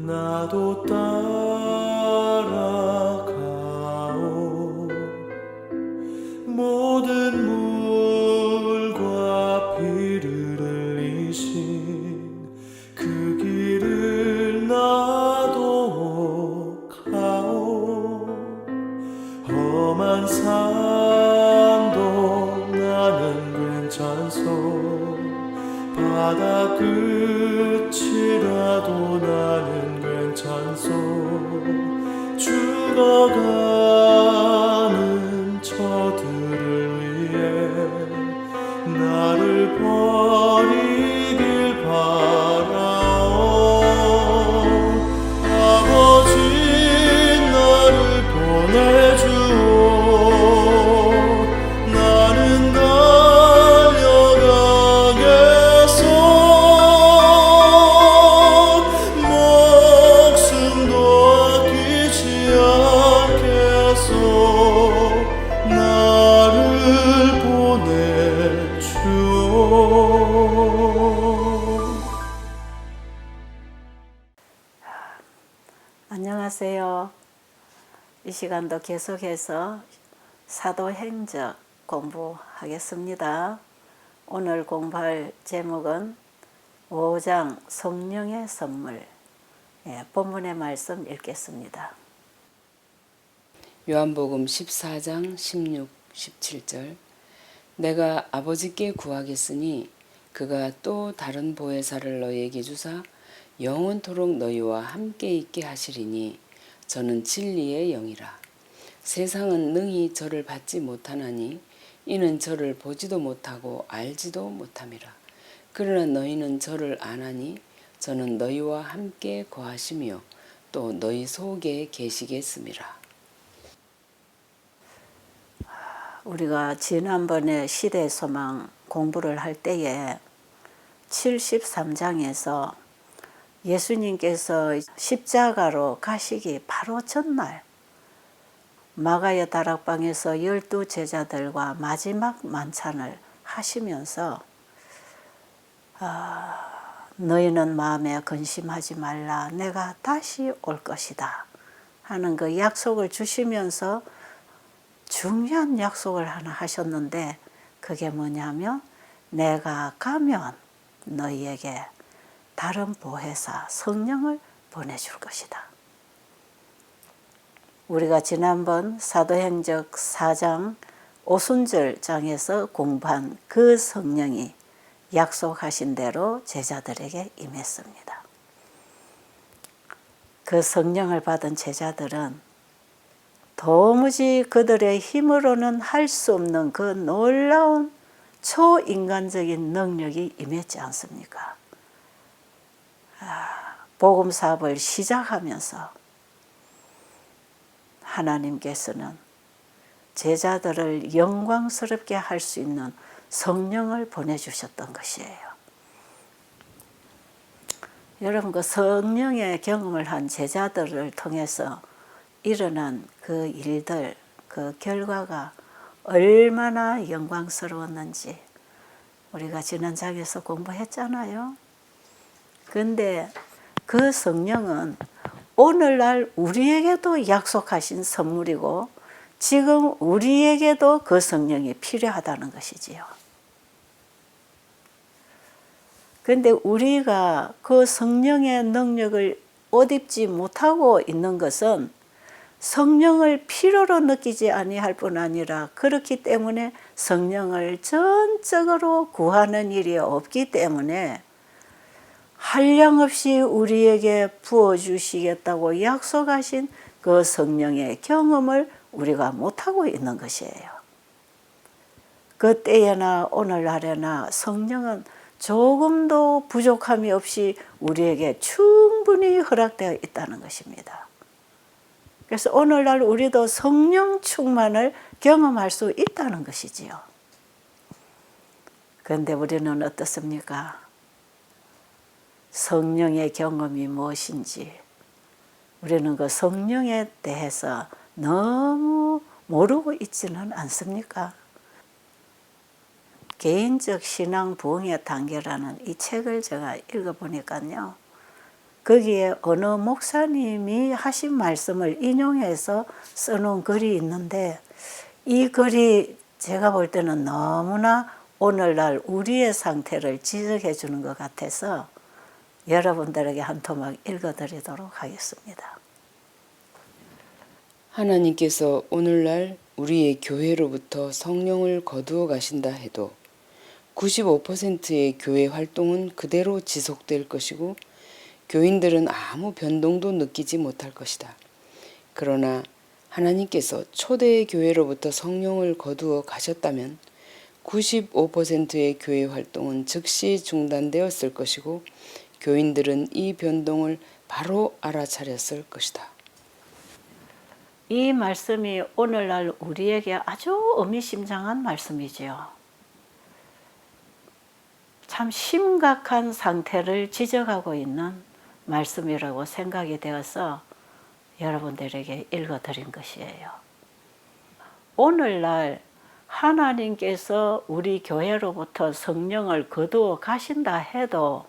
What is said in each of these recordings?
나도 따라가오. 모든 물과 피를 흘리신 그 길을 나도 가오. 험한 산도 나는 괜찮소. 바다 끝이라도 나는 괜찮소. 죽어가는 저들을 위해 나를 버리길 바라오. 아버지 나를 보내주오. 나는 달려가겠소. 목숨도 아끼지 않겠소. 나를 보내주오. 안녕하세요. 이 시간도 계속해서 사도행적 공부하겠습니다. 오늘 공부할 제목은 5장 성령의 선물. 본문의 말씀 읽겠습니다. 요한복음 14장 16, 17절. 내가 아버지께 구하겠으니 그가 또 다른 보혜사를 너희에게 주사 영원토록 너희와 함께 있게 하시리니 저는 진리의 영이라. 세상은 능히 저를 받지 못하나니 이는 저를 보지도 못하고 알지도 못함이라. 그러나 너희는 저를 아나니 저는 너희와 함께 거하시며 또 너희 속에 계시겠음이라. 우리가 지난번에 시대소망 공부를 할 때에 73장에서 예수님께서 십자가로 가시기 바로 전날 마가의 다락방에서 12제자들과 마지막 만찬을 하시면서 너희는 마음에 근심하지 말라. 내가 다시 올 것이다 하는 그 약속을 주시면서 중요한 약속을 하나 하셨는데 그게 뭐냐면 내가 가면 너희에게 다른 보혜사 성령을 보내줄 것이다. 우리가 지난번 사도행적 4장 오순절장에서 공부한 그 성령이 약속하신 대로 제자들에게 임했습니다. 그 성령을 받은 제자들은 도무지 그들의 힘으로는 할 수 없는 그 놀라운 초인간적인 능력이 임했지 않습니까? 복음 사업을 시작하면서 하나님께서는 제자들을 영광스럽게 할 수 있는 성령을 보내주셨던 것이에요. 여러분, 그 성령의 경험을 한 제자들을 통해서 일어난 그 일들, 그 결과가 얼마나 영광스러웠는지 우리가 지난 장에서 공부했잖아요. 근데 그 성령은 오늘날 우리에게도 약속하신 선물이고 지금 우리에게도 그 성령이 필요하다는 것이지요. 근데 우리가 그 성령의 능력을 옷입지 못하고 있는 것은 성령을 필요로 느끼지 아니할 뿐 아니라 그렇기 때문에 성령을 전적으로 구하는 일이 없기 때문에 한량없이 우리에게 부어주시겠다고 약속하신 그 성령의 경험을 우리가 못하고 있는 것이에요. 그때나 오늘날에나 성령은 조금도 부족함이 없이 우리에게 충분히 허락되어 있다는 것입니다. 그래서 오늘날 우리도 성령 충만을 경험할 수 있다는 것이지요. 그런데 우리는 어떻습니까? 성령의 경험이 무엇인지 우리는 그 성령에 대해서 너무 모르고 있지는 않습니까? 개인적 신앙 부흥의 단계라는 이 책을 제가 읽어보니까요. 거기에 어느 목사님이 하신 말씀을 인용해서 써놓은 글이 있는데 이 글이 제가 볼 때는 너무나 오늘날 우리의 상태를 지적해 주는 것 같아서 여러분들에게 한 토막 읽어드리도록 하겠습니다. 하나님께서 오늘날 우리의 교회로부터 성령을 거두어 가신다 해도 95%의 교회 활동은 그대로 지속될 것이고 교인들은 아무 변동도 느끼지 못할 것이다. 그러나 하나님께서 초대의 교회로부터 성령을 거두어 가셨다면 95%의 교회 활동은 즉시 중단되었을 것이고 교인들은 이 변동을 바로 알아차렸을 것이다. 이 말씀이 오늘날 우리에게 아주 의미심장한 말씀이지요. 참 심각한 상태를 지적하고 있는 말씀이라고 생각이 되어서 여러분들에게 읽어드린 것이에요. 오늘날 하나님께서 우리 교회로부터 성령을 거두어 가신다 해도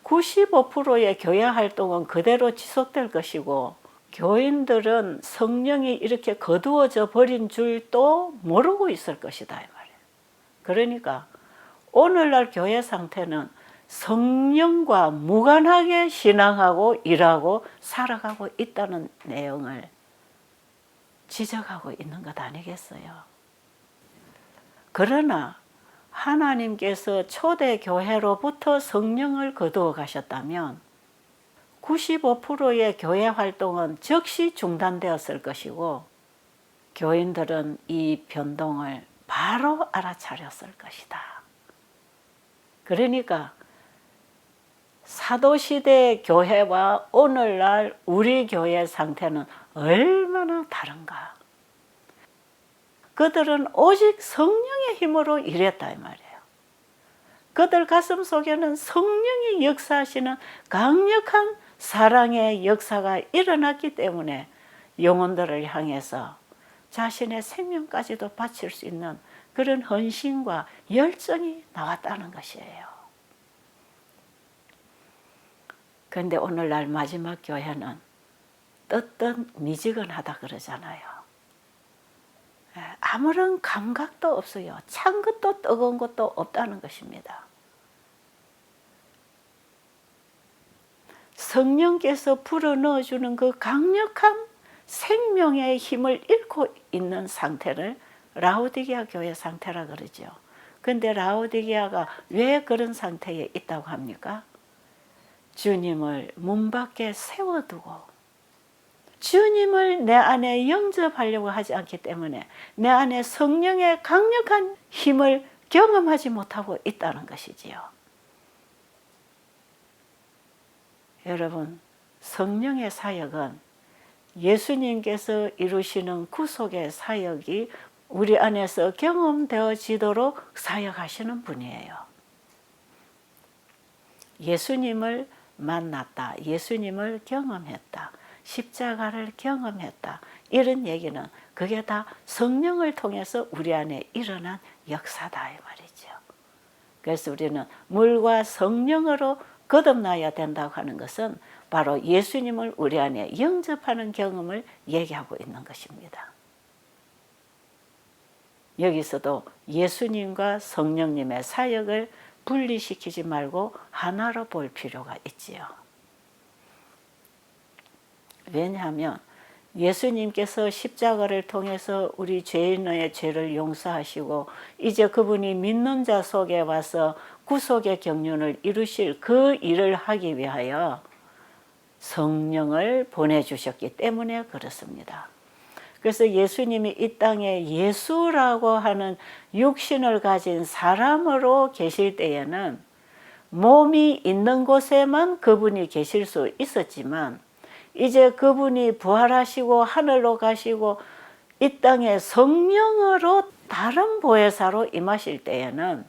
95%의 교회 활동은 그대로 지속될 것이고 교인들은 성령이 이렇게 거두어져 버린 줄도 모르고 있을 것이다 이 말이에요. 그러니까 오늘날 교회 상태는 성령과 무관하게 신앙하고 일하고 살아가고 있다는 내용을 지적하고 있는 것 아니겠어요? 그러나 하나님께서 초대교회로부터 성령을 거두어 가셨다면 95%의 교회 활동은 즉시 중단되었을 것이고 교인들은 이 변동을 바로 알아차렸을 것이다. 그러니까 사도시대 교회와 오늘날 우리 교회 상태는 얼마나 다른가. 그들은 오직 성령의 힘으로 일했다 이 말이에요. 그들 가슴 속에는 성령이 역사하시는 강력한 사랑의 역사가 일어났기 때문에 영혼들을 향해서 자신의 생명까지도 바칠 수 있는 그런 헌신과 열정이 나왔다는 것이에요. 그런데 오늘날 마지막 교회는 뜨뜻미지근하다 그러잖아요. 아무런 감각도 없어요. 찬 것도 뜨거운 것도 없다는 것입니다. 성령께서 불어넣어주는 그 강력한 생명의 힘을 잃고 있는 상태를 라오디게아 교회 상태라 그러죠. 그런데 라오디게아가 왜 그런 상태에 있다고 합니까? 주님을 문 밖에 세워두고 주님을 내 안에 영접하려고 하지 않기 때문에 내 안에 성령의 강력한 힘을 경험하지 못하고 있다는 것이지요. 여러분, 성령의 사역은 예수님께서 이루시는 구속의 사역이 우리 안에서 경험되어지도록 사역하시는 분이에요. 예수님을 만났다, 예수님을 경험했다, 십자가를 경험했다, 이런 얘기는 그게 다 성령을 통해서 우리 안에 일어난 역사다 이 말이죠. 그래서 우리는 물과 성령으로 거듭나야 된다고 하는 것은 바로 예수님을 우리 안에 영접하는 경험을 얘기하고 있는 것입니다. 여기서도 예수님과 성령님의 사역을 분리시키지 말고 하나로 볼 필요가 있지요. 왜냐하면 예수님께서 십자가를 통해서 우리 죄인의 죄를 용서하시고 이제 그분이 믿는 자 속에 와서 구속의 경륜을 이루실 그 일을 하기 위하여 성령을 보내주셨기 때문에 그렇습니다. 그래서 예수님이 이 땅에 예수라고 하는 육신을 가진 사람으로 계실 때에는 몸이 있는 곳에만 그분이 계실 수 있었지만 이제 그분이 부활하시고 하늘로 가시고 이 땅에 성령으로 다른 보혜사로 임하실 때에는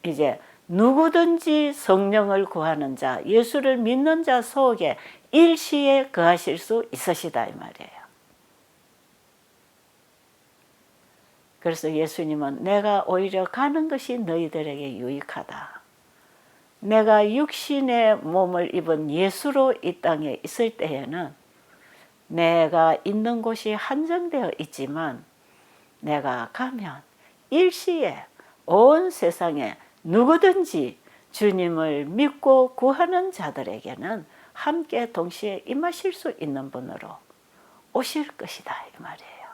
이제 누구든지 성령을 구하는 자, 예수를 믿는 자 속에 일시에 거하실 수 있으시다 이 말이에요. 그래서 예수님은 내가 오히려 가는 것이 너희들에게 유익하다. 내가 육신의 몸을 입은 예수로 이 땅에 있을 때에는 내가 있는 곳이 한정되어 있지만 내가 가면 일시에 온 세상에 누구든지 주님을 믿고 구하는 자들에게는 함께 동시에 임하실 수 있는 분으로 오실 것이다 이 말이에요.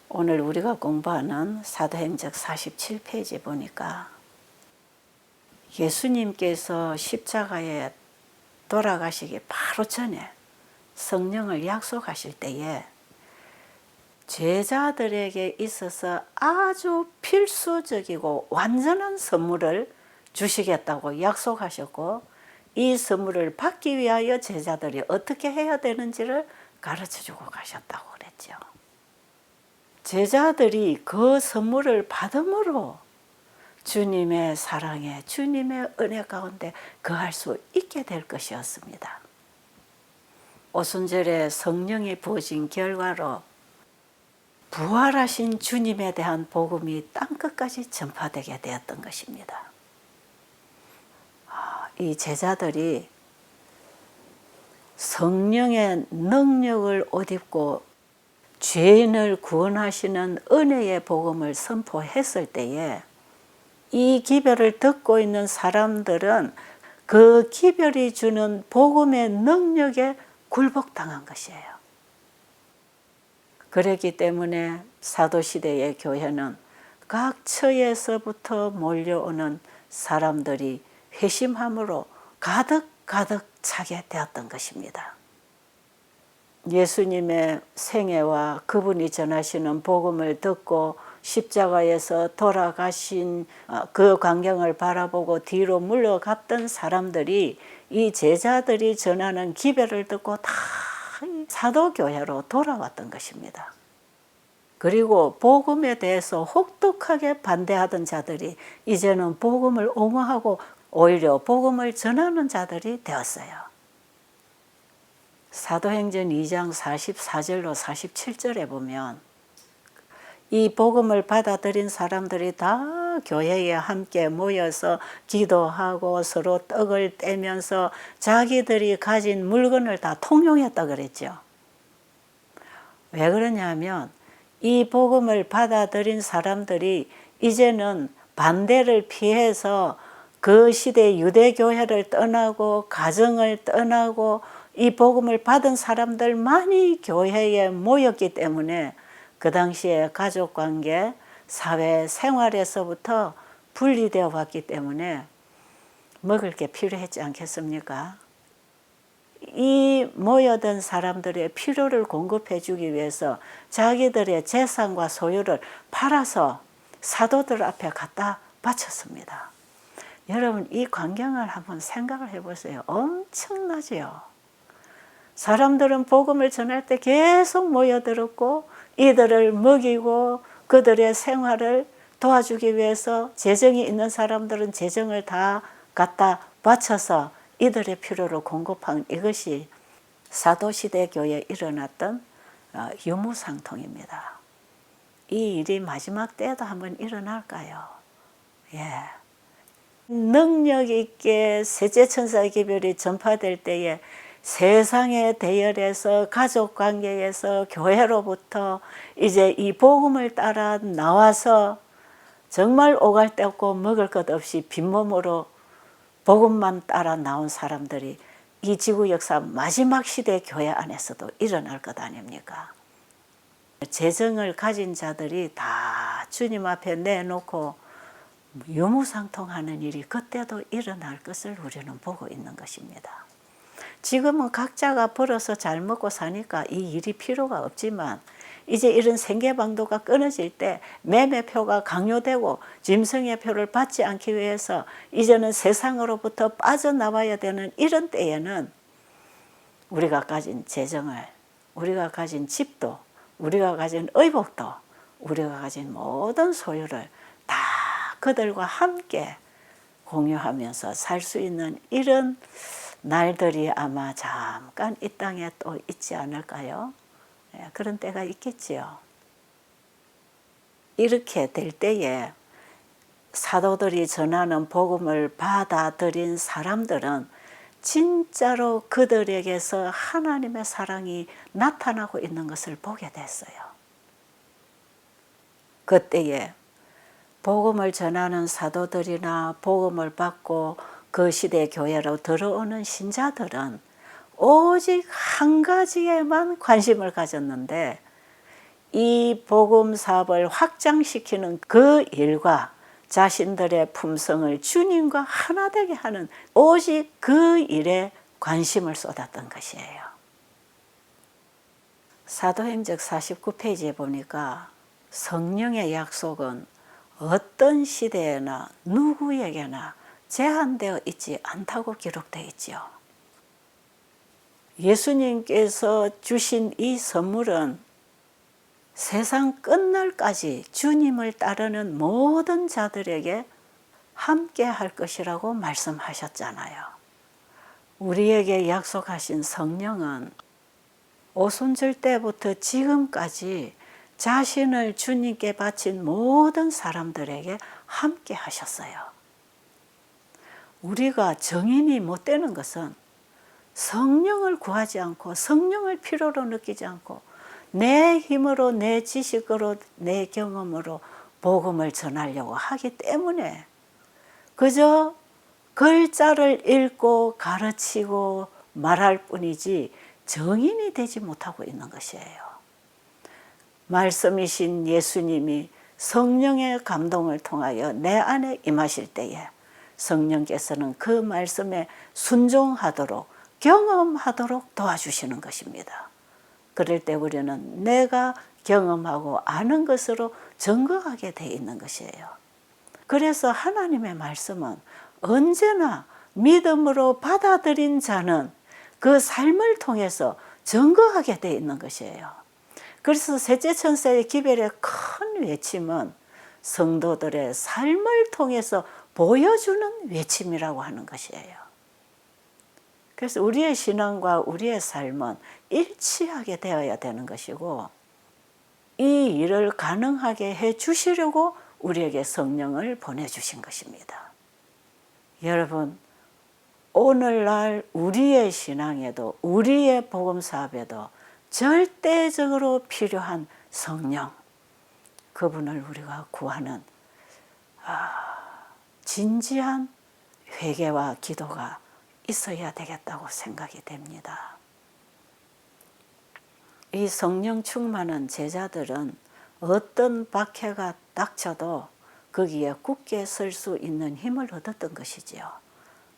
오늘 우리가 공부하는 사도행전 47페이지 보니까 예수님께서 십자가에 돌아가시기 바로 전에 성령을 약속하실 때에 제자들에게 있어서 아주 필수적이고 완전한 선물을 주시겠다고 약속하셨고 이 선물을 받기 위하여 제자들이 어떻게 해야 되는지를 가르쳐주고 가셨다고 그랬죠. 제자들이 그 선물을 받음으로 주님의 사랑에 주님의 은혜 가운데 거할 수 있게 될 것이었습니다. 오순절에 성령이 부어진 결과로 부활하신 주님에 대한 복음이 땅끝까지 전파되게 되었던 것입니다. 이 제자들이 성령의 능력을 옷 입고 죄인을 구원하시는 은혜의 복음을 선포했을 때에 이 기별을 듣고 있는 사람들은 그 기별이 주는 복음의 능력에 굴복당한 것이에요. 그렇기 때문에 사도시대의 교회는 각 처에서부터 몰려오는 사람들이 회심함으로 가득 차게 되었던 것입니다. 예수님의 생애와 그분이 전하시는 복음을 듣고 십자가에서 돌아가신 그 광경을 바라보고 뒤로 물러갔던 사람들이 이 제자들이 전하는 기별을 듣고 다 사도교회로 돌아왔던 것입니다. 그리고 복음에 대해서 혹독하게 반대하던 자들이 이제는 복음을 옹호하고 오히려 복음을 전하는 자들이 되었어요. 사도행전 2장 44절로 47절에 보면 이 복음을 받아들인 사람들이 다 교회에 함께 모여서 기도하고 서로 떡을 떼면서 자기들이 가진 물건을 다 통용했다 그랬죠. 왜 그러냐면 이 복음을 받아들인 사람들이 이제는 반대를 피해서 그 시대 유대교회를 떠나고 가정을 떠나고 이 복음을 받은 사람들만이 교회에 모였기 때문에 그 당시에 가족관계, 사회생활에서부터 분리되어 왔기 때문에 먹을 게 필요했지 않겠습니까? 이 모여든 사람들의 필요를 공급해 주기 위해서 자기들의 재산과 소유를 팔아서 사도들 앞에 갖다 바쳤습니다. 여러분 이 광경을 한번 생각을 해보세요. 엄청나지요. 사람들은 복음을 전할 때 계속 모여들었고 이들을 먹이고 그들의 생활을 도와주기 위해서 재정이 있는 사람들은 재정을 다 갖다 바쳐서 이들의 필요를 공급한 이것이 사도시대 교회에 일어났던 유무상통입니다. 이 일이 마지막 때에도 한번 일어날까요? 예. 능력 있게 셋째 천사의 기별이 전파될 때에 세상의 대열에서 가족관계에서 교회로부터 이제 이 복음을 따라 나와서 정말 오갈 데 없고 먹을 것 없이 빈몸으로 복음만 따라 나온 사람들이 이 지구 역사 마지막 시대 교회 안에서도 일어날 것 아닙니까? 재정을 가진 자들이 다 주님 앞에 내놓고 유무상통하는 일이 그때도 일어날 것을 우리는 보고 있는 것입니다. 지금은 각자가 벌어서 잘 먹고 사니까 이 일이 필요가 없지만 이제 이런 생계방도가 끊어질 때 매매표가 강요되고 짐승의표를 받지 않기 위해서 이제는 세상으로부터 빠져나와야 되는 이런 때에는 우리가 가진 재정을, 우리가 가진 집도, 우리가 가진 의복도, 우리가 가진 모든 소유를 다 그들과 함께 공유하면서 살 수 있는 이런 날들이 아마 잠깐 이 땅에 또 있지 않을까요? 그런 때가 있겠지요. 이렇게 될 때에 사도들이 전하는 복음을 받아들인 사람들은 진짜로 그들에게서 하나님의 사랑이 나타나고 있는 것을 보게 됐어요. 그때에 복음을 전하는 사도들이나 복음을 받고 그 시대 교회로 들어오는 신자들은 오직 한 가지에만 관심을 가졌는데 이 복음 사업을 확장시키는 그 일과 자신들의 품성을 주님과 하나 되게 하는 오직 그 일에 관심을 쏟았던 것이에요. 사도행적 49페이지에 보니까 성령의 약속은 어떤 시대에나 누구에게나 제한되어 있지 않다고 기록되어 있죠. 예수님께서 주신 이 선물은 세상 끝날까지 주님을 따르는 모든 자들에게 함께 할 것이라고 말씀하셨잖아요. 우리에게 약속하신 성령은 오순절 때부터 지금까지 자신을 주님께 바친 모든 사람들에게 함께 하셨어요. 우리가 정인이 못 되는 것은 성령을 구하지 않고 성령을 필요로 느끼지 않고 내 힘으로 내 지식으로 내 경험으로 복음을 전하려고 하기 때문에 그저 글자를 읽고 가르치고 말할 뿐이지 정인이 되지 못하고 있는 것이에요. 말씀이신 예수님이 성령의 감동을 통하여 내 안에 임하실 때에 성령께서는 그 말씀에 순종하도록 경험하도록 도와주시는 것입니다. 그럴 때 우리는 내가 경험하고 아는 것으로 증거하게 돼 있는 것이에요. 그래서 하나님의 말씀은 언제나 믿음으로 받아들인 자는 그 삶을 통해서 증거하게 돼 있는 것이에요. 그래서 셋째 천사의 기별의 큰 외침은 성도들의 삶을 통해서 보여주는 외침이라고 하는 것이에요. 그래서 우리의 신앙과 우리의 삶은 일치하게 되어야 되는 것이고 이 일을 가능하게 해 주시려고 우리에게 성령을 보내주신 것입니다. 여러분, 오늘날 우리의 신앙에도 우리의 복음 사업에도 절대적으로 필요한 성령, 그분을 우리가 구하는 진지한 회개와 기도가 있어야 되겠다고 생각이 됩니다. 이 성령 충만한 제자들은 어떤 박해가 닥쳐도 거기에 굳게 설 수 있는 힘을 얻었던 것이지요.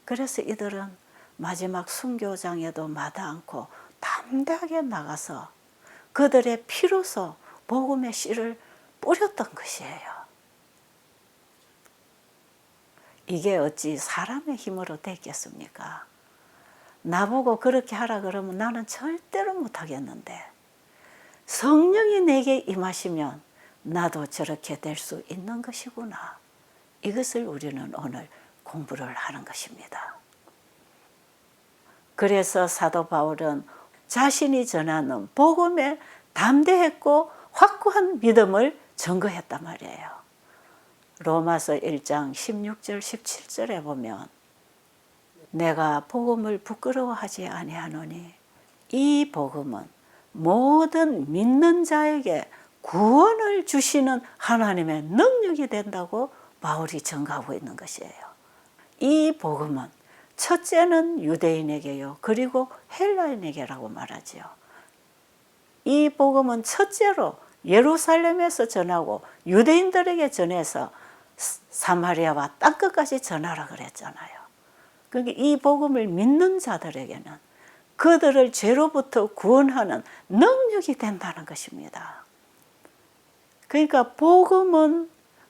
그래서 이들은 마지막 순교장에도 마다 않고 담대하게 나가서 그들의 피로서 복음의 씨를 뿌렸던 것이에요. 이게 어찌 사람의 힘으로 됐겠습니까? 나보고 그렇게 하라 그러면 나는 절대로 못하겠는데 성령이 내게 임하시면 나도 저렇게 될 수 있는 것이구나. 이것을 우리는 오늘 공부를 하는 것입니다. 그래서 사도 바울은 자신이 전하는 복음에 담대했고 확고한 믿음을 증거했단 말이에요. 로마서 1장 16절 17절에 보면 내가 복음을 부끄러워하지 아니하노니 이 복음은 모든 믿는 자에게 구원을 주시는 하나님의 능력이 된다고 바울이 증거하고 있는 것이에요. 이 복음은 첫째는 유대인에게요, 그리고 헬라인에게라고 말하지요. 이 복음은 첫째로 예루살렘에서 전하고 유대인들에게 전해서 사마리아와 땅끝까지 전하라 그랬잖아요. 그러니까 이 복음을 믿는 자들에게는 그들을 죄로부터 구원하는 능력이 된다는 것입니다. 그러니까 복음은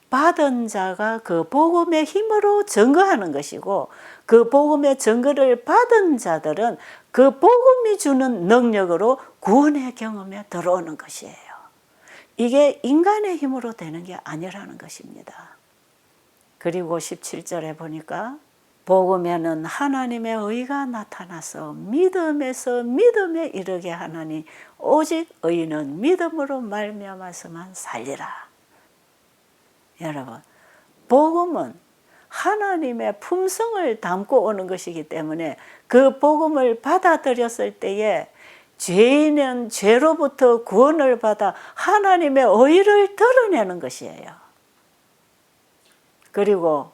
받은 자가 그 복음의 힘으로 증거하는 것이고 그 복음의 증거를 받은 자들은 그 복음이 주는 능력으로 구원의 경험에 들어오는 것이에요. 이게 인간의 힘으로 되는 게 아니라는 것입니다. 그리고 17절에 보니까 복음에는 하나님의 의가 나타나서 믿음에서 믿음에 이르게 하나니 오직 의인은 믿음으로 말미암아서만 살리라. 여러분, 복음은 하나님의 품성을 담고 오는 것이기 때문에 그 복음을 받아들였을 때에 죄인은 죄로부터 구원을 받아 하나님의 의를 드러내는 것이에요. 그리고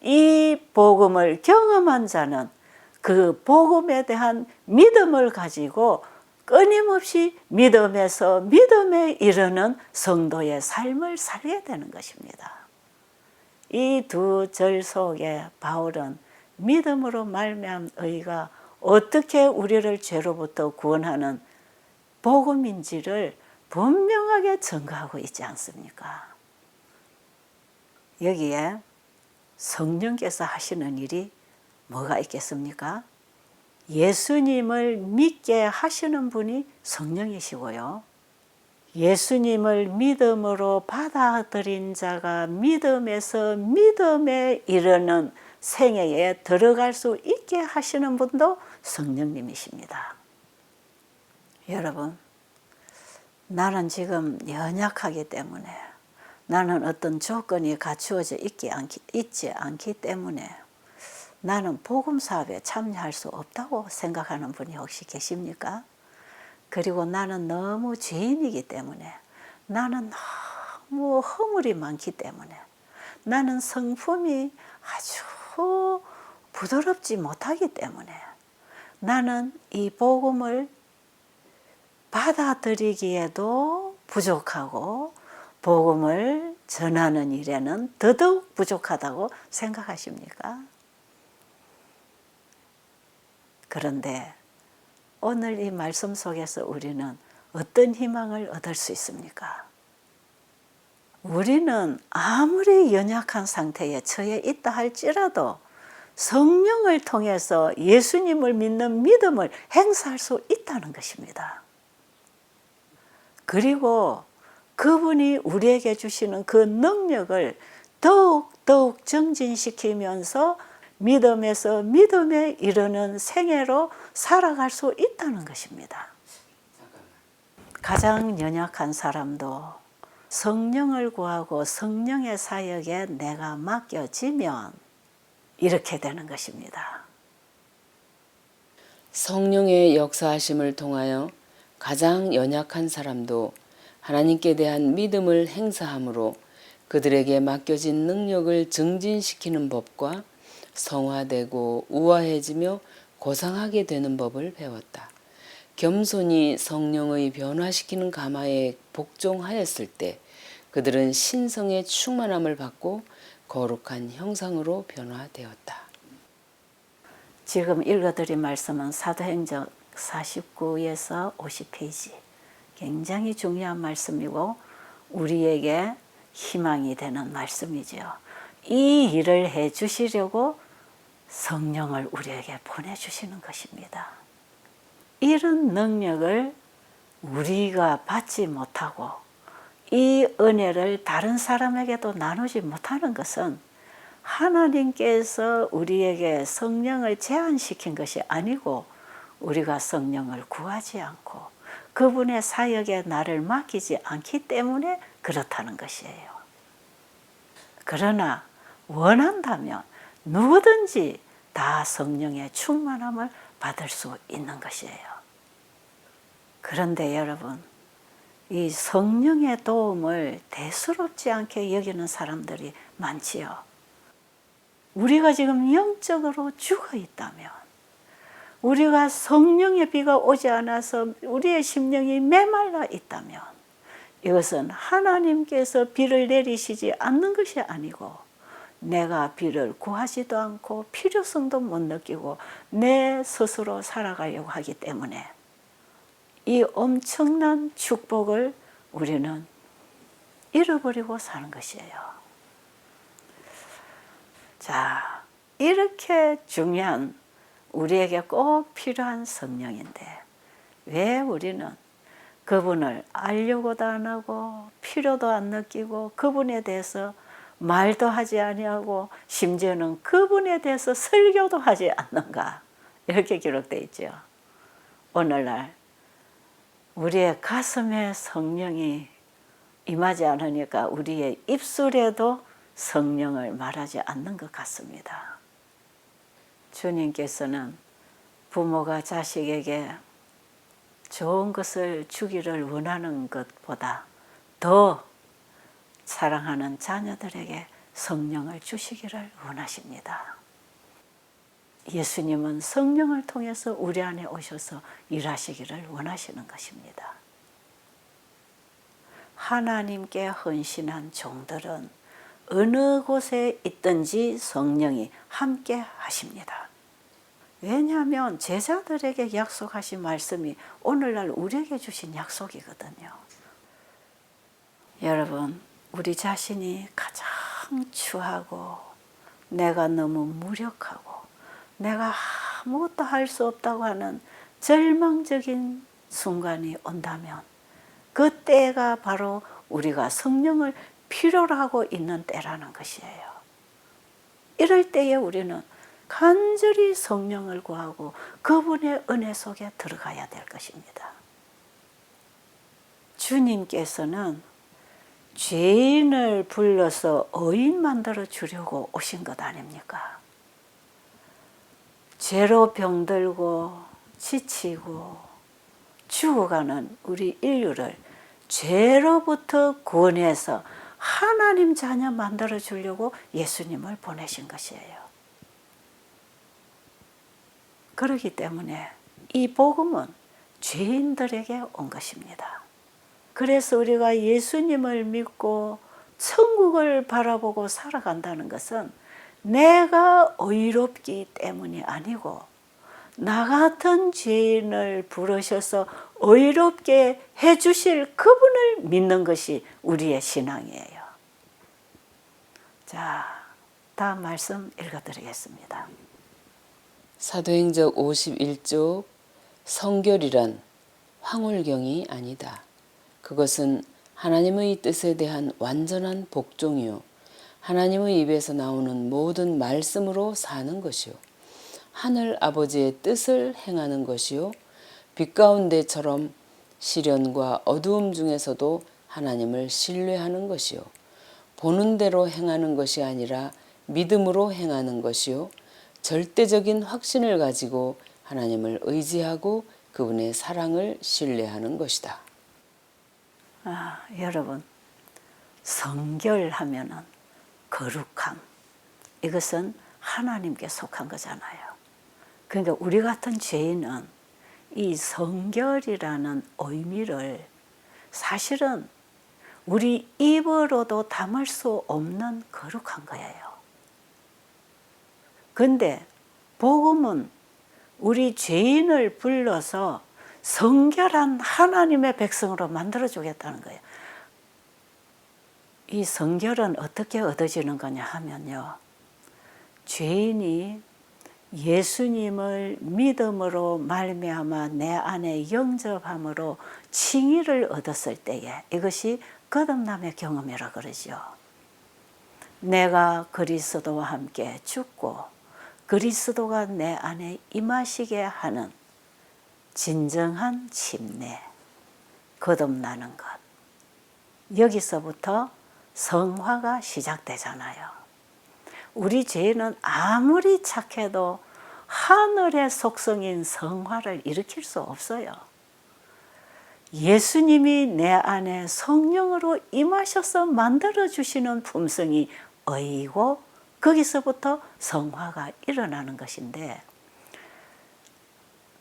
이 복음을 경험한 자는 그 복음에 대한 믿음을 가지고 끊임없이 믿음에서 믿음에 이르는 성도의 삶을 살게 되는 것입니다. 이 두 절 속에 바울은 믿음으로 말미암은 의가 어떻게 우리를 죄로부터 구원하는 복음인지를 분명하게 증거하고 있지 않습니까? 여기에 성령께서 하시는 일이 뭐가 있겠습니까? 예수님을 믿게 하시는 분이 성령이시고요. 예수님을 믿음으로 받아들인 자가 믿음에서 믿음에 이르는 생애에 들어갈 수 있게 하시는 분도 성령님이십니다. 여러분, 나는 지금 연약하기 때문에, 나는 어떤 조건이 갖추어져 있지 않기 때문에 나는 복음 사업에 참여할 수 없다고 생각하는 분이 혹시 계십니까? 그리고 나는 너무 죄인이기 때문에, 나는 너무 허물이 많기 때문에, 나는 성품이 아주 부드럽지 못하기 때문에, 나는 이 복음을 받아들이기에도 부족하고 복음을 전하는 일에는 더더욱 부족하다고 생각하십니까? 그런데 오늘 이 말씀 속에서 우리는 어떤 희망을 얻을 수 있습니까? 우리는 아무리 연약한 상태에 처해 있다 할지라도 성령을 통해서 예수님을 믿는 믿음을 행사할 수 있다는 것입니다. 그리고 그분이 우리에게 주시는 그 능력을 더욱 정진시키면서 믿음에서 믿음에 이르는 생애로 살아갈 수 있다는 것입니다. 가장 연약한 사람도 성령을 구하고 성령의 사역에 내가 맡겨지면 이렇게 되는 것입니다. 성령의 역사하심을 통하여 가장 연약한 사람도 하나님께 대한 믿음을 행사함으로 그들에게 맡겨진 능력을 증진시키는 법과 성화되고 우아해지며 고상하게 되는 법을 배웠다. 겸손히 성령의 변화시키는 가마에 복종하였을 때 그들은 신성의 충만함을 받고 거룩한 형상으로 변화되었다. 지금 읽어드린 말씀은 사도행전 49에서 50페이지. 굉장히 중요한 말씀이고 우리에게 희망이 되는 말씀이죠. 이 일을 해 주시려고 성령을 우리에게 보내주시는 것입니다. 이런 능력을 우리가 받지 못하고 이 은혜를 다른 사람에게도 나누지 못하는 것은 하나님께서 우리에게 성령을 제한시킨 것이 아니고 우리가 성령을 구하지 않고 그분의 사역에 나를 맡기지 않기 때문에 그렇다는 것이에요. 그러나 원한다면 누구든지 다 성령의 충만함을 받을 수 있는 것이에요. 그런데 여러분, 이 성령의 도움을 대수롭지 않게 여기는 사람들이 많지요. 우리가 지금 영적으로 죽어 있다면, 우리가 성령의 비가 오지 않아서 우리의 심령이 메말라 있다면 이것은 하나님께서 비를 내리시지 않는 것이 아니고 내가 비를 구하지도 않고 필요성도 못 느끼고 내 스스로 살아가려고 하기 때문에 이 엄청난 축복을 우리는 잃어버리고 사는 것이에요. 자, 이렇게 중요한 우리에게 꼭 필요한 성령인데 왜 우리는 그분을 알려고도 안 하고 필요도 안 느끼고 그분에 대해서 말도 하지 아니하고 심지어는 그분에 대해서 설교도 하지 않는가, 이렇게 기록되어 있죠. 오늘날 우리의 가슴에 성령이 임하지 않으니까 우리의 입술에도 성령을 말하지 않는 것 같습니다. 주님께서는 부모가 자식에게 좋은 것을 주기를 원하는 것보다 더 사랑하는 자녀들에게 성령을 주시기를 원하십니다. 예수님은 성령을 통해서 우리 안에 오셔서 일하시기를 원하시는 것입니다. 하나님께 헌신한 종들은 어느 곳에 있든지 성령이 함께 하십니다. 왜냐하면 제자들에게 약속하신 말씀이 오늘날 우리에게 주신 약속이거든요. 여러분, 우리 자신이 가장 추하고 내가 너무 무력하고 내가 아무것도 할 수 없다고 하는 절망적인 순간이 온다면 그때가 바로 우리가 성령을 필요로 하고 있는 때라는 것이에요. 이럴 때에 우리는 간절히 성령을 구하고 그분의 은혜 속에 들어가야 될 것입니다. 주님께서는 죄인을 불러서 의인 만들어 주려고 오신 것 아닙니까? 죄로 병들고 지치고 죽어가는 우리 인류를 죄로부터 구원해서 하나님 자녀 만들어 주려고 예수님을 보내신 것이에요. 그렇기 때문에 이 복음은 죄인들에게 온 것입니다. 그래서 우리가 예수님을 믿고 천국을 바라보고 살아간다는 것은 내가 의롭기 때문이 아니고 나 같은 죄인을 부르셔서 의롭게 해주실 그분을 믿는 것이 우리의 신앙이에요. 자, 다음 말씀 읽어드리겠습니다. 사도행적 51쪽 성결이란 황홀경이 아니다. 그것은 하나님의 뜻에 대한 완전한 복종이요 하나님의 입에서 나오는 모든 말씀으로 사는 것이요 하늘 아버지의 뜻을 행하는 것이요 빛 가운데처럼 시련과 어두움 중에서도 하나님을 신뢰하는 것이요 보는 대로 행하는 것이 아니라 믿음으로 행하는 것이요 절대적인 확신을 가지고 하나님을 의지하고 그분의 사랑을 신뢰하는 것이다. 여러분, 성결하면은 거룩함, 이것은 하나님께 속한 거잖아요. 그러니까 우리 같은 죄인은 이 성결이라는 의미를 사실은 우리 입으로도 담을 수 없는 거룩한 거예요. 근데 복음은 우리 죄인을 불러서 성결한 하나님의 백성으로 만들어주겠다는 거예요. 이 성결은 어떻게 얻어지는 거냐 하면요. 죄인이 예수님을 믿음으로 말미암아 내 안에 영접함으로 칭의를 얻었을 때에 이것이 거듭남의 경험이라 그러죠. 내가 그리스도와 함께 죽고 그리스도가 내 안에 임하시게 하는 진정한 침례, 거듭나는 것. 여기서부터 성화가 시작되잖아요. 우리 죄는 아무리 착해도 하늘의 속성인 성화를 일으킬 수 없어요. 예수님이 내 안에 성령으로 임하셔서 만들어주시는 품성이 의이고 거기서부터 성화가 일어나는 것인데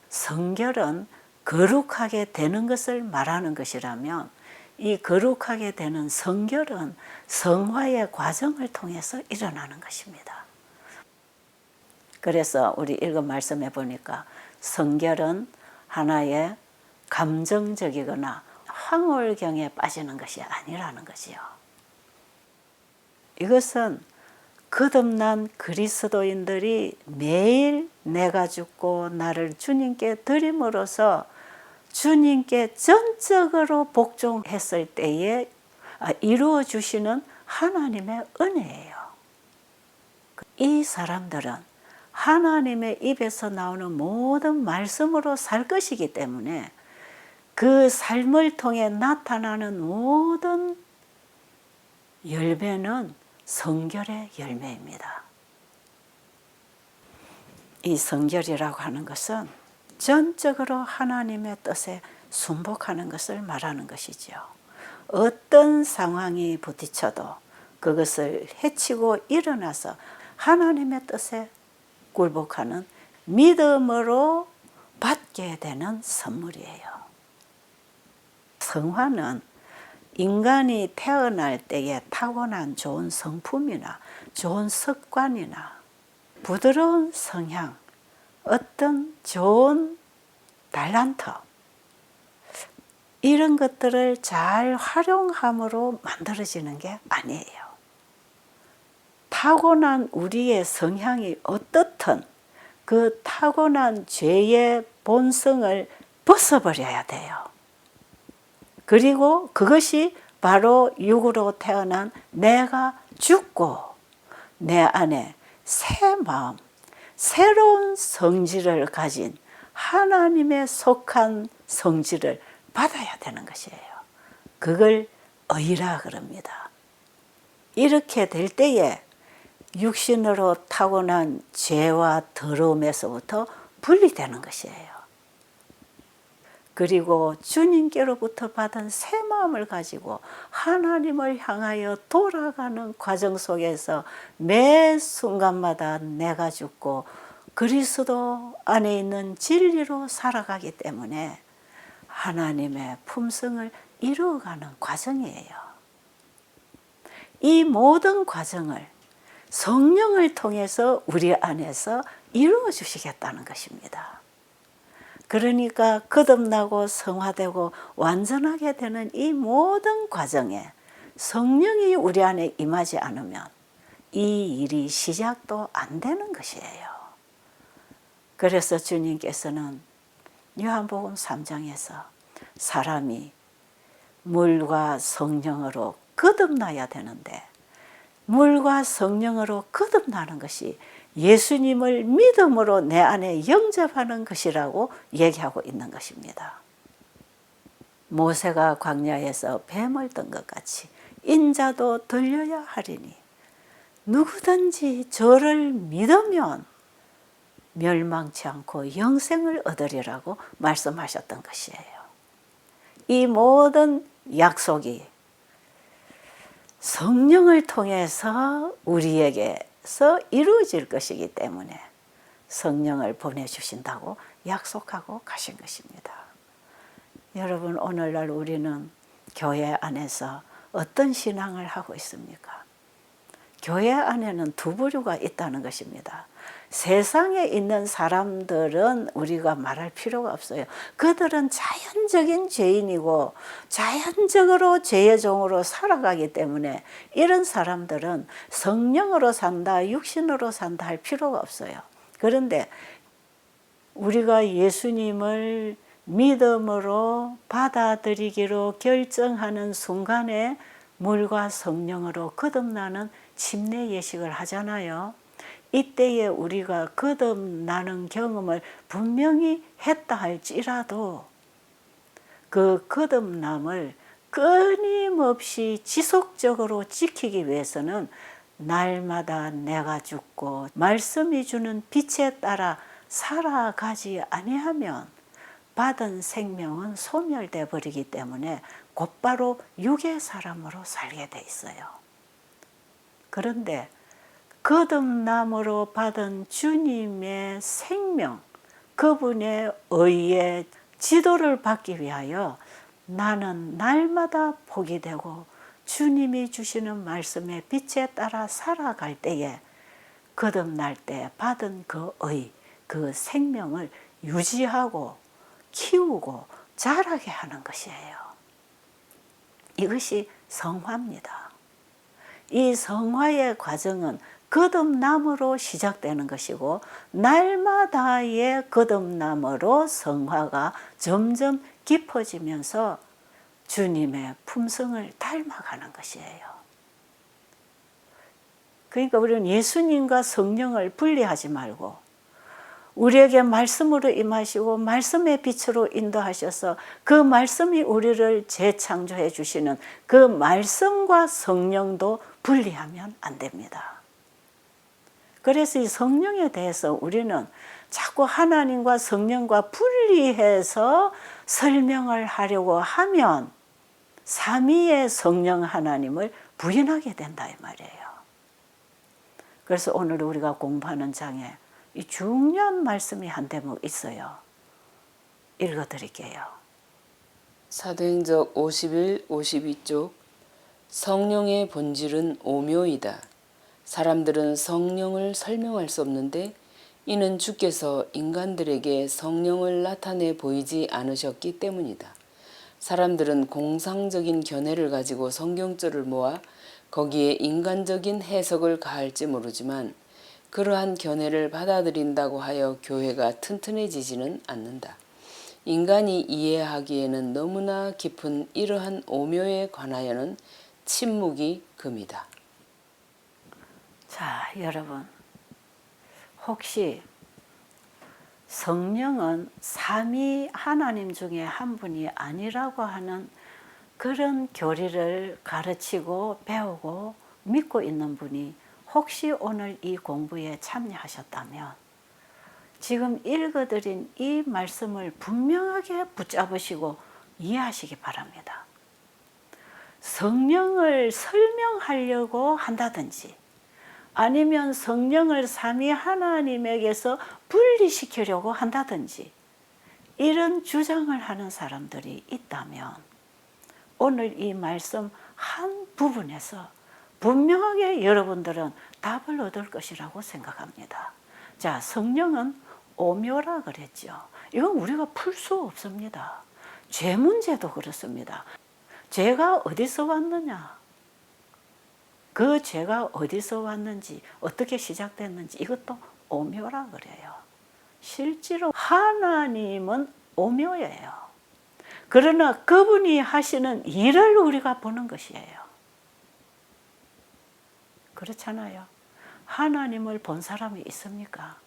성결은 거룩하게 되는 것을 말하는 것이라면 이 거룩하게 되는 성결은 성화의 과정을 통해서 일어나는 것입니다. 그래서 우리 읽은 말씀에 보니까 성결은 하나의 감정적이거나 황홀경에 빠지는 것이 아니라는 것이요. 이것은 거듭난 그리스도인들이 매일 내가 죽고 나를 주님께 드림으로써 주님께 전적으로 복종했을 때에 이루어 주시는 하나님의 은혜예요. 이 사람들은 하나님의 입에서 나오는 모든 말씀으로 살 것이기 때문에 그 삶을 통해 나타나는 모든 열매는 성결의 열매입니다. 이 성결이라고 하는 것은 전적으로 하나님의 뜻에 순복하는 것을 말하는 것이죠. 어떤 상황이 부딪혀도 그것을 해치고 일어나서 하나님의 뜻에 굴복하는 믿음으로 받게 되는 선물이에요. 성화는 인간이 태어날 때에 타고난 좋은 성품이나 좋은 습관이나 부드러운 성향, 어떤 좋은 달란트, 이런 것들을 잘 활용함으로 만들어지는 게 아니에요. 타고난 우리의 성향이 어떻든 그 타고난 죄의 본성을 벗어버려야 돼요. 그리고 그것이 바로 육으로 태어난 내가 죽고 내 안에 새 마음, 새로운 성질을 가진 하나님에 속한 성질을 받아야 되는 것이에요. 그걸 의라 그럽니다. 이렇게 될 때에 육신으로 타고난 죄와 더러움에서부터 분리되는 것이에요. 그리고 주님께로부터 받은 새 마음을 가지고 하나님을 향하여 돌아가는 과정 속에서 매 순간마다 내가 죽고 그리스도 안에 있는 진리로 살아가기 때문에 하나님의 품성을 이루어가는 과정이에요. 이 모든 과정을 성령을 통해서 우리 안에서 이루어 주시겠다는 것입니다. 그러니까 거듭나고 성화되고 완전하게 되는 이 모든 과정에 성령이 우리 안에 임하지 않으면 이 일이 시작도 안 되는 것이에요. 그래서 주님께서는 요한복음 3장에서 사람이 물과 성령으로 거듭나야 되는데 물과 성령으로 거듭나는 것이 예수님을 믿음으로 내 안에 영접하는 것이라고 얘기하고 있는 것입니다. 모세가 광야에서 뱀을 뜬 것 같이 인자도 들려야 하리니 누구든지 저를 믿으면 멸망치 않고 영생을 얻으리라고 말씀하셨던 것이에요. 이 모든 약속이 성령을 통해서 우리에게서 이루어질 것이기 때문에 성령을 보내주신다고 약속하고 가신 것입니다. 여러분, 오늘날 우리는 교회 안에서 어떤 신앙을 하고 있습니까? 교회 안에는 두 부류가 있다는 것입니다. 세상에 있는 사람들은 우리가 말할 필요가 없어요. 그들은 자연적인 죄인이고 자연적으로 죄의 종으로 살아가기 때문에 이런 사람들은 성령으로 산다, 육신으로 산다 할 필요가 없어요. 그런데 우리가 예수님을 믿음으로 받아들이기로 결정하는 순간에 물과 성령으로 거듭나는 침례 예식을 하잖아요. 이때에 우리가 거듭나는 경험을 분명히 했다 할지라도 그 거듭남을 끊임없이 지속적으로 지키기 위해서는 날마다 내가 죽고 말씀이 주는 빛에 따라 살아가지 아니하면 받은 생명은 소멸돼 버리기 때문에 곧바로 육의 사람으로 살게 돼 있어요. 그런데 거듭남으로 받은 주님의 생명, 그분의 의의 지도를 받기 위하여 나는 날마다 복이 되고 주님이 주시는 말씀의 빛에 따라 살아갈 때에 거듭날 때 받은 그 의, 그 생명을 유지하고 키우고 자라게 하는 것이에요. 이것이 성화입니다. 이 성화의 과정은 거듭남으로 시작되는 것이고 날마다의 거듭남으로 성화가 점점 깊어지면서 주님의 품성을 닮아가는 것이에요. 그러니까 우리는 예수님과 성령을 분리하지 말고 우리에게 말씀으로 임하시고 말씀의 빛으로 인도하셔서 그 말씀이 우리를 재창조해 주시는 그 말씀과 성령도 분리하면 안 됩니다. 그래서 이 성령에 대해서 우리는 자꾸 하나님과 성령과 분리해서 설명을 하려고 하면 삼위의 성령 하나님을 부인하게 된다 이 말이에요. 그래서 오늘 우리가 공부하는 장에 이 중요한 말씀이 한 대목 있어요. 읽어드릴게요. 사도행적 51, 52쪽 성령의 본질은 오묘이다. 사람들은 성령을 설명할 수 없는데 이는 주께서 인간들에게 성령을 나타내 보이지 않으셨기 때문이다. 사람들은 공상적인 견해를 가지고 성경절을 모아 거기에 인간적인 해석을 가할지 모르지만 그러한 견해를 받아들인다고 하여 교회가 튼튼해지지는 않는다. 인간이 이해하기에는 너무나 깊은 이러한 오묘에 관하여는 침묵이 금이다. 자, 여러분, 혹시 성령은 삼위 하나님 중에 한 분이 아니라고 하는 그런 교리를 가르치고 배우고 믿고 있는 분이 혹시 오늘 이 공부에 참여하셨다면 지금 읽어드린 이 말씀을 분명하게 붙잡으시고 이해하시기 바랍니다. 성령을 설명하려고 한다든지 아니면 성령을 삼위 하나님에게서 분리시키려고 한다든지 이런 주장을 하는 사람들이 있다면 오늘 이 말씀 한 부분에서 분명하게 여러분들은 답을 얻을 것이라고 생각합니다. 자, 성령은 오묘라 그랬죠. 이건 우리가 풀 수 없습니다. 죄 문제도 그렇습니다. 죄가 어디서 왔느냐? 그 죄가 어디서 왔는지 어떻게 시작됐는지 이것도 오묘라 그래요. 실제로 하나님은 오묘예요. 그러나 그분이 하시는 일을 우리가 보는 것이에요. 그렇잖아요. 하나님을 본 사람이 있습니까?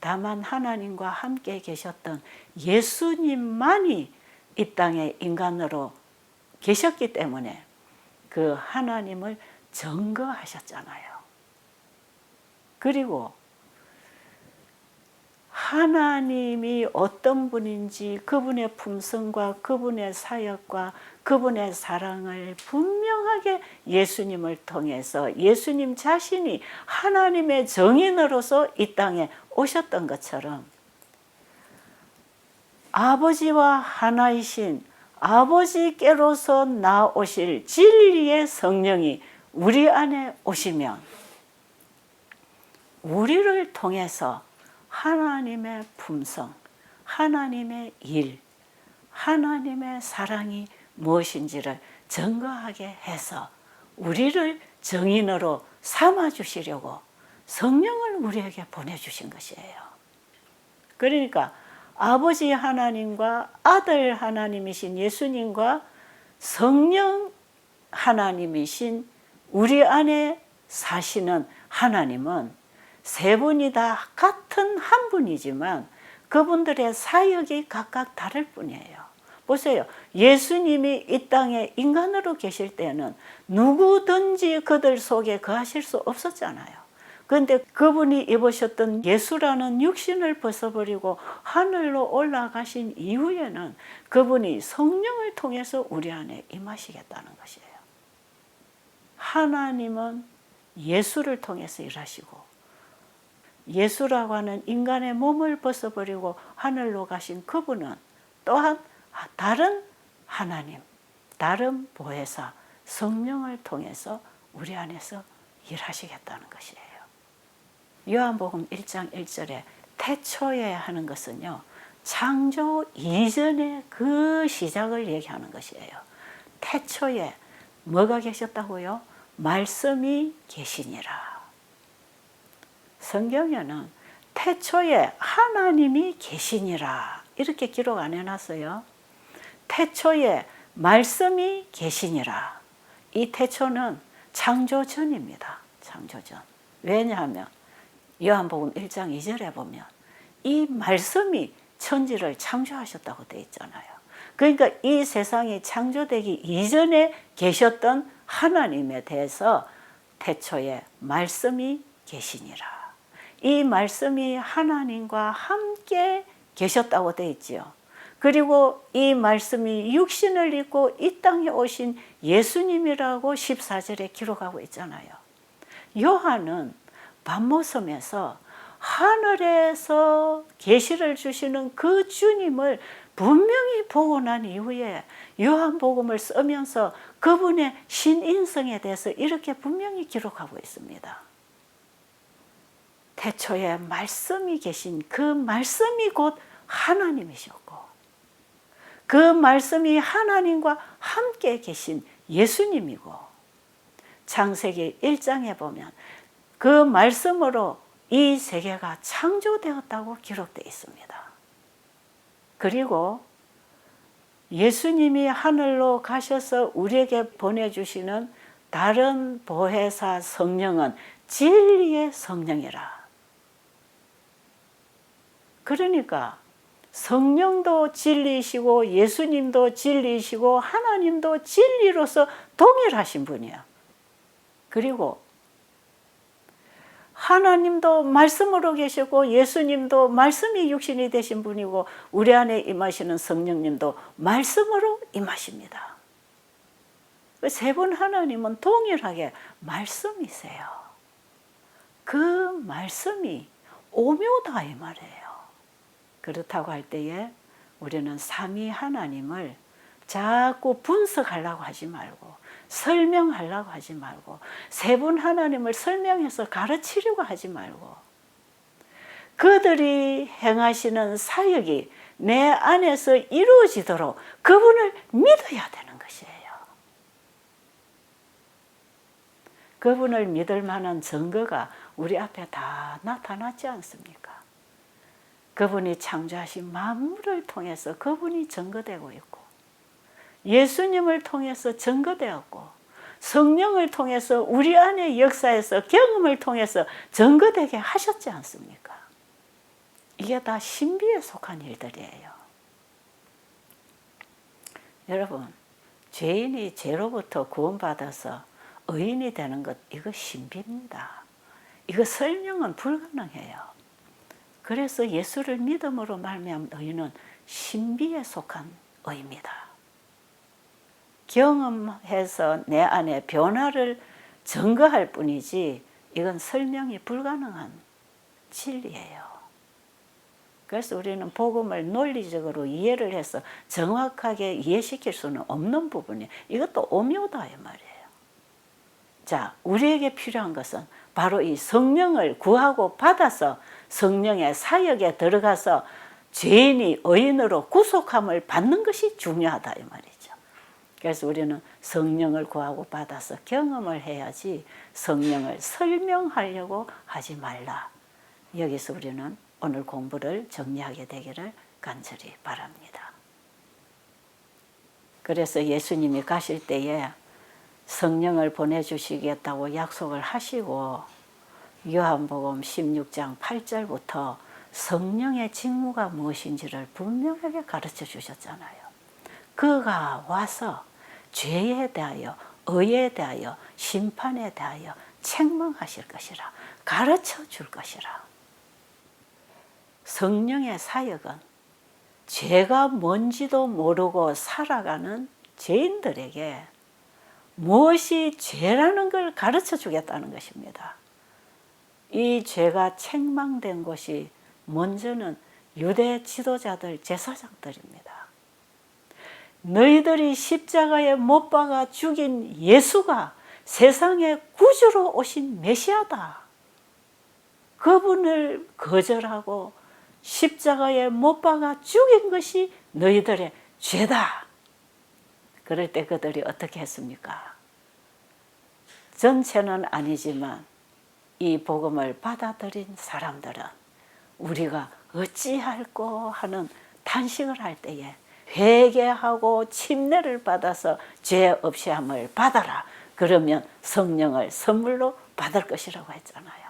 다만 하나님과 함께 계셨던 예수님만이 이 땅에 인간으로 계셨기 때문에 그 하나님을 증거하셨잖아요. 그리고 하나님이 어떤 분인지 그분의 품성과 그분의 사역과 그분의 사랑을 분명하게 예수님을 통해서 예수님 자신이 하나님의 정인으로서 이 땅에 오셨던 것처럼 아버지와 하나이신 아버지께로서 나오실 진리의 성령이 우리 안에 오시면 우리를 통해서 하나님의 품성, 하나님의 일, 하나님의 사랑이 무엇인지를 증거하게 해서 우리를 정인으로 삼아주시려고 성령을 우리에게 보내주신 것이에요. 그러니까 아버지 하나님과 아들 하나님이신 예수님과 성령 하나님이신 우리 안에 사시는 하나님은 세 분이 다 같은 한 분이지만 그분들의 사역이 각각 다를 뿐이에요. 보세요. 예수님이 이 땅에 인간으로 계실 때는 누구든지 그들 속에 거하실 수 없었잖아요. 그런데 그분이 입으셨던 예수라는 육신을 벗어버리고 하늘로 올라가신 이후에는 그분이 성령을 통해서 우리 안에 임하시겠다는 것이에요. 하나님은 예수를 통해서 일하시고 예수라고 하는 인간의 몸을 벗어버리고 하늘로 가신 그분은 또한 다른 하나님, 다른 보혜사, 성령을 통해서 우리 안에서 일하시겠다는 것이에요. 요한복음 1장 1절에 태초에 하는 것은요, 창조 이전의 그 시작을 얘기하는 것이에요. 태초에 뭐가 계셨다고요? 말씀이 계시니라. 성경에는 태초에 하나님이 계시니라 이렇게 기록 안 해놨어요. 태초에 말씀이 계시니라. 이 태초는 창조 전입니다. 창조 전. 왜냐하면 요한복음 1장 2절에 보면 이 말씀이 천지를 창조하셨다고 되어 있잖아요. 그러니까 이 세상이 창조되기 이전에 계셨던 하나님에 대해서 태초에 말씀이 계시니라. 이 말씀이 하나님과 함께 계셨다고 되어 있지요. 그리고 이 말씀이 육신을 입고 이 땅에 오신 예수님이라고 14절에 기록하고 있잖아요. 요한은 밤모섬에서 하늘에서 계시를 주시는 그 주님을 분명히 보고 난 이후에 요한복음을 쓰면서 그분의 신인성에 대해서 이렇게 분명히 기록하고 있습니다. 태초에 말씀이 계신 그 말씀이 곧 하나님이셨고, 그 말씀이 하나님과 함께 계신 예수님이고, 창세기 1장에 보면 그 말씀으로 이 세계가 창조되었다고 기록되어 있습니다. 그리고 예수님이 하늘로 가셔서 우리에게 보내주시는 다른 보혜사 성령은 진리의 성령이라. 그러니까 성령도 진리이시고 예수님도 진리이시고 하나님도 진리로서 동일하신 분이야. 그리고 하나님도 말씀으로 계시고 예수님도 말씀이 육신이 되신 분이고 우리 안에 임하시는 성령님도 말씀으로 임하십니다. 세 분 하나님은 동일하게 말씀이세요. 그 말씀이 오묘다 이 말이에요. 그렇다고 할 때에 우리는 삼위 하나님을 자꾸 분석하려고 하지 말고 설명하려고 하지 말고 세 분 하나님을 설명해서 가르치려고 하지 말고 그들이 행하시는 사역이 내 안에서 이루어지도록 그분을 믿어야 되는 것이에요. 그분을 믿을 만한 증거가 우리 앞에 다 나타났지 않습니까? 그분이 창조하신 만물을 통해서 그분이 증거되고 있고 예수님을 통해서 증거되었고 성령을 통해서 우리 안의 역사에서 경험을 통해서 증거되게 하셨지 않습니까? 이게 다 신비에 속한 일들이에요. 여러분, 죄인이 죄로부터 구원받아서 의인이 되는 것, 이거 신비입니다. 이거 설명은 불가능해요. 그래서 예수를 믿음으로 말미암은 의인은 신비에 속한 의입니다. 경험해서 내 안에 변화를 증거할 뿐이지 이건 설명이 불가능한 진리예요. 그래서 우리는 복음을 논리적으로 이해를 해서 정확하게 이해시킬 수는 없는 부분이에요. 이것도 오묘다 이 말이에요. 자, 우리에게 필요한 것은 바로 이 성령을 구하고 받아서 성령의 사역에 들어가서 죄인이 의인으로 구속함을 받는 것이 중요하다 이 말이죠. 그래서 우리는 성령을 구하고 받아서 경험을 해야지 성령을 설명하려고 하지 말라. 여기서 우리는 오늘 공부를 정리하게 되기를 간절히 바랍니다. 그래서 예수님이 가실 때에 성령을 보내주시겠다고 약속을 하시고 요한복음 16장 8절부터 성령의 직무가 무엇인지를 분명하게 가르쳐 주셨잖아요. 그가 와서 죄에 대하여 의에 대하여 심판에 대하여 책망하실 것이라 가르쳐 줄 것이라. 성령의 사역은 죄가 뭔지도 모르고 살아가는 죄인들에게 무엇이 죄라는 걸 가르쳐 주겠다는 것입니다. 이 죄가 책망된 것이 먼저는 유대 지도자들, 제사장들입니다. 너희들이 십자가에 못 박아 죽인 예수가 세상의 구주로 오신 메시아다. 그분을 거절하고 십자가에 못 박아 죽인 것이 너희들의 죄다. 그럴 때 그들이 어떻게 했습니까? 전체는 아니지만 이 복음을 받아들인 사람들은 우리가 어찌할꼬 하는 탄식을 할 때에 회개하고 침례를 받아서 죄 없이 함을 받아라. 그러면 성령을 선물로 받을 것이라고 했잖아요.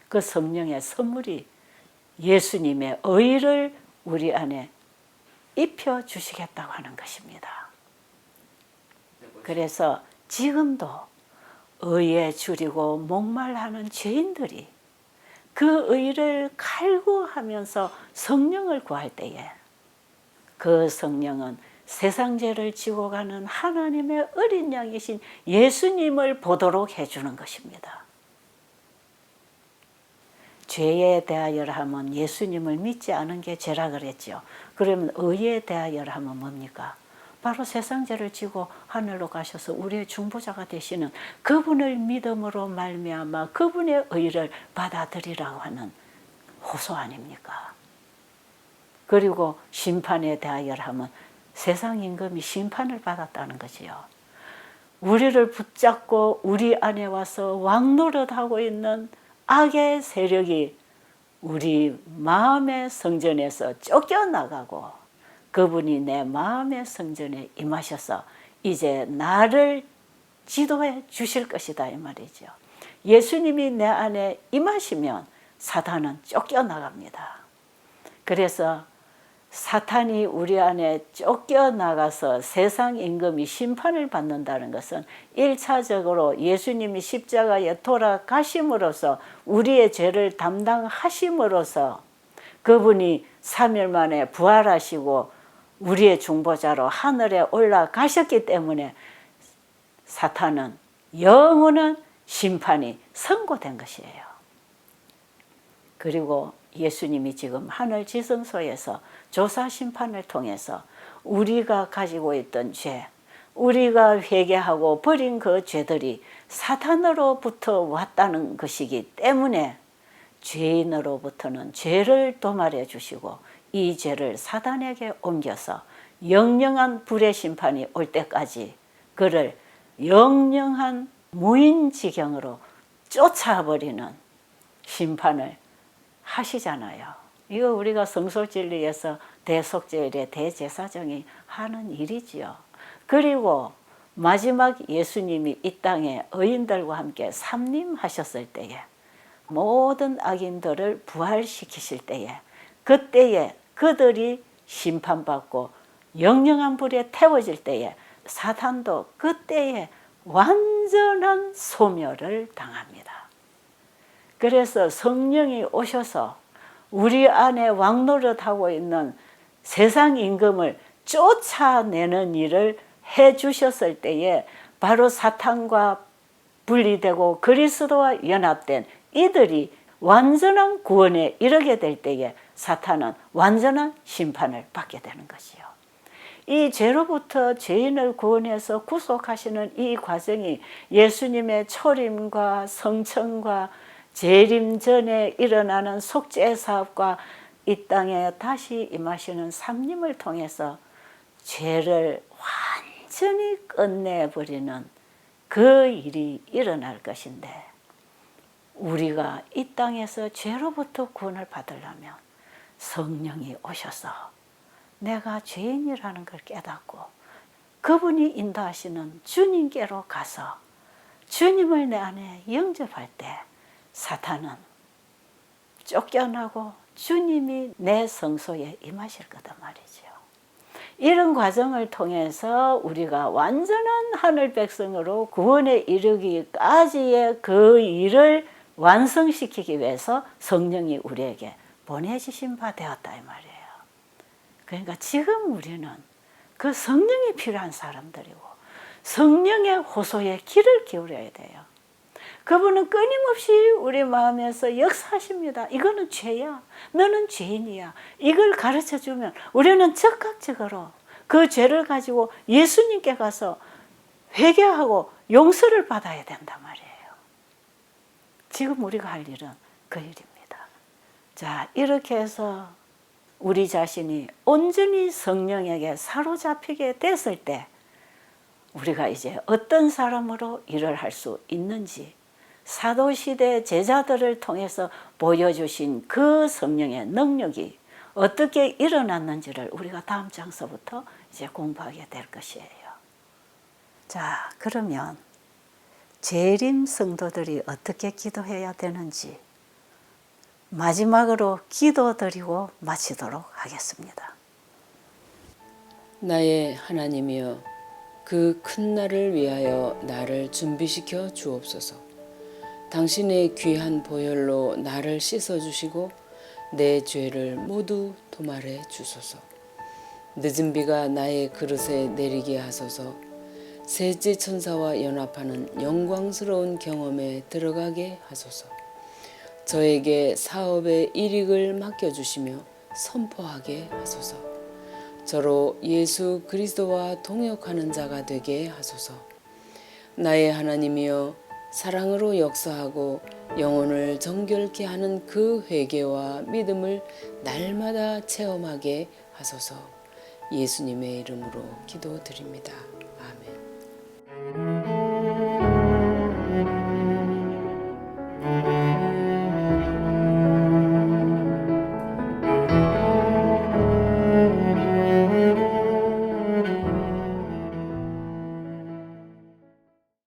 그 성령의 선물이 예수님의 의를 우리 안에 입혀 주시겠다고 하는 것입니다. 그래서 지금도 의에 줄이고 목말하는 죄인들이 그 의를 갈구하면서 성령을 구할 때에 그 성령은 세상 죄를 지고 가는 하나님의 어린 양이신 예수님을 보도록 해주는 것입니다. 죄에 대하여 하면 예수님을 믿지 않은 게 죄라 그랬죠. 그러면 의에 대하여 하면 뭡니까? 바로 세상 죄를 지고 하늘로 가셔서 우리의 중보자가 되시는 그분을 믿음으로 말미암아 그분의 의를 받아들이라고 하는 호소 아닙니까? 그리고 심판에 대하여 하면 세상 임금이 심판을 받았다는 거지요. 우리를 붙잡고 우리 안에 와서 왕노릇하고 있는 악의 세력이 우리 마음의 성전에서 쫓겨나가고 그분이 내 마음의 성전에 임하셔서 이제 나를 지도해 주실 것이다 이 말이죠. 예수님이 내 안에 임하시면 사탄은 쫓겨나갑니다. 그래서 사탄이 우리 안에 쫓겨나가서 세상 임금이 심판을 받는다는 것은 1차적으로 예수님이 십자가에 돌아가심으로써 우리의 죄를 담당하심으로써 그분이 3일 만에 부활하시고 우리의 중보자로 하늘에 올라가셨기 때문에 사탄은 영원한 심판이 선고된 것이에요. 그리고 예수님이 지금 하늘 지성소에서 조사 심판을 통해서 우리가 가지고 있던 죄, 우리가 회개하고 버린 그 죄들이 사탄으로부터 왔다는 것이기 때문에 죄인으로부터는 죄를 도말해 주시고 이 죄를 사단에게 옮겨서 영영한 불의 심판이 올 때까지 그를 영영한 무인지경으로 쫓아버리는 심판을 하시잖아요. 이거 우리가 성소진리에서 대속죄일에 대제사장이 하는 일이지요. 그리고 마지막 예수님이 이 땅에 의인들과 함께 삼림하셨을 때에 모든 악인들을 부활시키실 때에 그때에 그들이 심판받고 영영한 불에 태워질 때에 사탄도 그때에 완전한 소멸을 당합니다. 그래서 성령이 오셔서 우리 안에 왕노릇하고 있는 세상 임금을 쫓아내는 일을 해 주셨을 때에 바로 사탄과 분리되고 그리스도와 연합된 이들이 완전한 구원에 이르게 될 때에 사탄은 완전한 심판을 받게 되는 것이요. 이 죄로부터 죄인을 구원해서 구속하시는 이 과정이 예수님의 초림과 성천과 재림 전에 일어나는 속죄 사업과 이 땅에 다시 임하시는 삼림을 통해서 죄를 완전히 끝내버리는 그 일이 일어날 것인데 우리가 이 땅에서 죄로부터 구원을 받으려면 성령이 오셔서 내가 죄인이라는 걸 깨닫고 그분이 인도하시는 주님께로 가서 주님을 내 안에 영접할 때 사탄은 쫓겨나고 주님이 내 성소에 임하실 거다 말이죠. 이런 과정을 통해서 우리가 완전한 하늘 백성으로 구원에 이르기까지의 그 일을 완성시키기 위해서 성령이 우리에게 보내주신 바 되었다 이 말이에요. 그러니까 지금 우리는 그 성령이 필요한 사람들이고 성령의 호소에 귀를 기울여야 돼요. 그분은 끊임없이 우리 마음에서 역사하십니다. 이거는 죄야. 너는 죄인이야. 이걸 가르쳐주면 우리는 즉각적으로 그 죄를 가지고 예수님께 가서 회개하고 용서를 받아야 된단 말이에요. 지금 우리가 할 일은 그 일입니다. 자, 이렇게 해서 우리 자신이 온전히 성령에게 사로잡히게 됐을 때 우리가 이제 어떤 사람으로 일을 할 수 있는지 사도시대 제자들을 통해서 보여주신 그 성령의 능력이 어떻게 일어났는지를 우리가 다음 장서부터 이제 공부하게 될 것이에요. 자, 그러면 재림 성도들이 어떻게 기도해야 되는지 마지막으로 기도드리고 마치도록 하겠습니다. 나의 하나님이여, 그 큰 날을 위하여 나를 준비시켜 주옵소서. 당신의 귀한 보혈로 나를 씻어주시고 내 죄를 모두 도말해 주소서. 늦은 비가 나의 그릇에 내리게 하소서. 셋째 천사와 연합하는 영광스러운 경험에 들어가게 하소서. 저에게 사업의 일익을 맡겨주시며 선포하게 하소서. 저로 예수 그리스도와 동역하는 자가 되게 하소서. 나의 하나님이여, 사랑으로 역사하고 영혼을 정결케 하는 그 회개와 믿음을 날마다 체험하게 하소서. 예수님의 이름으로 기도드립니다. 아멘.